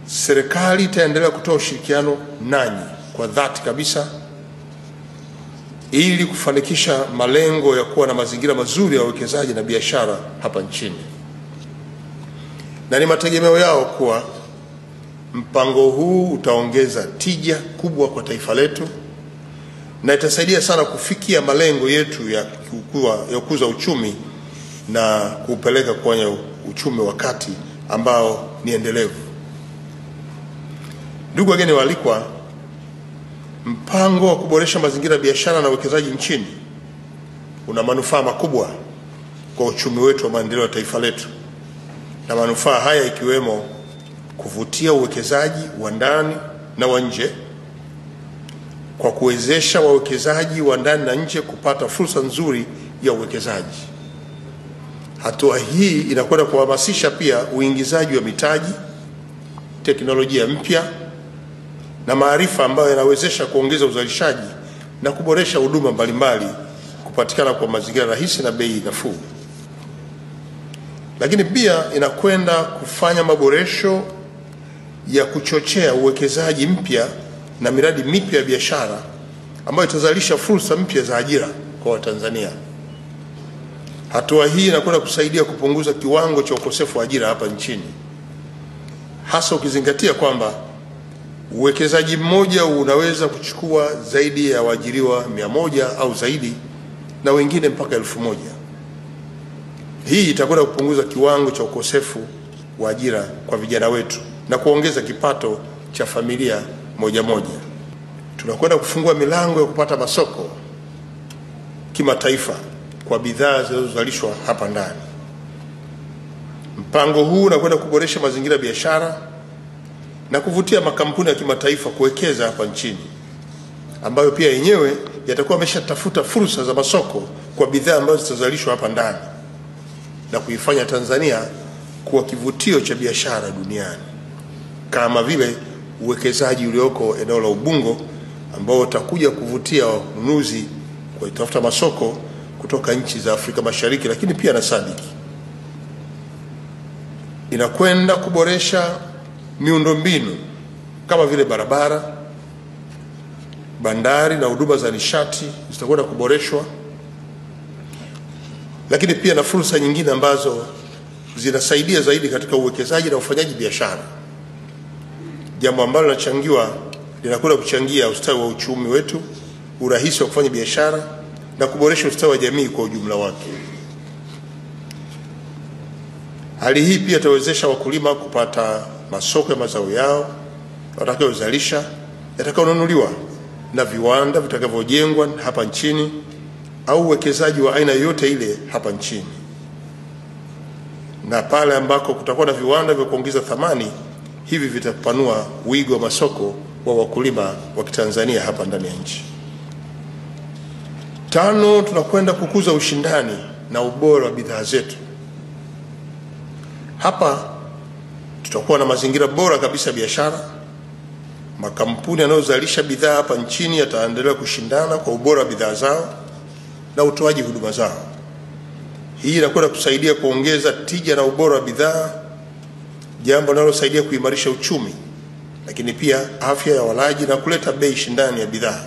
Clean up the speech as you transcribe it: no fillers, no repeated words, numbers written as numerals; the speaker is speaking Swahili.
serikali itaendelea kutoa ushirikiano nanyi kwa dhati kabisa ili kufanikisha malengo ya kuwa na mazingira mazuri ya uwekezaji na biashara hapa nchini. Na ni mategemeo yao kuwa mpango huu utaongeza tija kubwa kwa taifa letu na itasaidia sana kufikia malengo yetu ya kukuza uchumi na kupeleka kwenye uchumi wa kati ambao ni endelevu. Ndugu wageni waalikwa, mpango wa kuboresha mazingira ya biashara na uwekezaji nchini una manufaa makubwa kwa uchumi wetu wa maendeleo ya taifa letu, na manufaa haya ikiwemo kuvutia uwekezaji wa ndani na wa nje kwa kuwezesha wawekezaji wa ndani na nje kupata fursa nzuri ya uwekezaji. Hatua hii inakwenda kuhamasisha pia uingizaji wa mitaji, teknolojia mpya na maarifa ambayo yanawezesha kuongeza uzalishaji na kuboresha huduma mbalimbali kupatikana kwa mazingira rahisi na bei nafuu. Lakini pia inakwenda kufanya maboresho ya kuchochea uwekezaji mpya na miradi mipya ya biashara ambayo itazalisha fursa mpya za ajira kwa Watanzania. Hatua hii inakwenda kusaidia kupunguza kiwango cha ukosefu wa ajira hapa nchini, hasa ukizingatia kwamba uwekezaji mmoja unaweza kuchukua zaidi ya waajiriwa 100 au zaidi na wengine mpaka 1000. Hii itakwenda kupunguza kiwango cha ukosefu wa ajira kwa vijana wetu na kuongeza kipato cha familia moja moja. Tunakwenda kufungua milango ya kupata masoko kimataifa kwa bidhaa zinazozalishwa hapa ndani. Mpango huu unakwenda kuboresha mazingira ya biashara na kuvutia makampuni ya kimataifa kuwekeza hapa nchini, ambayo pia yenyewe yatakuwa yameshatafuta fursa za masoko kwa bidhaa ambazo zitazalishwa hapa ndani na kuifanya Tanzania kuwa kivutio cha biashara duniani, kama vile uwekezaji ulioko eneo la Ubungo ambao utakuja kuvutia wanunuzi kwa kutafuta masoko kutoka nchi za Afrika Mashariki, lakini pia na SADC. Inakwenda kuboresha miundombinu kama vile barabara, bandari na huduma za nishati zitakwenda kuboreshwa, lakini pia na fursa nyingine ambazo zinasaidia zaidi katika uwekezaji na ufanyaji biashara, jambo ambalo linakwenda kuchangia ustawi wa uchumi wetu, urahisi wa kufanya biashara na kuboresha ustawi wa jamii kwa ujumla wake. Hali hii pia itawezesha wakulima kupata masoko ya mazao yao watakayozalisha, yatakayonunuliwa na viwanda vitakavyojengwa hapa nchini au uwekezaji wa aina yoyote ile hapa nchini. Na pale ambako kutakuwa na viwanda vya kuongeza thamani, hivi vitapanua wigo wa masoko wa wakulima wa Kitanzania hapa ndani ya nchi. 5, tunakwenda kukuza ushindani na ubora wa bidhaa zetu. Hapa tutakuwa na mazingira bora kabisa ya biashara. Makampuni yanayozalisha bidhaa hapa nchini yataendelea kushindana kwa ubora wa bidhaa zao na utoaji huduma zao. Hii inakwenda kusaidia kuongeza tija na ubora wa bidhaa, jambo linalosaidia kuimarisha uchumi, lakini pia afya ya walaji na kuleta bei shindani ya bidhaa.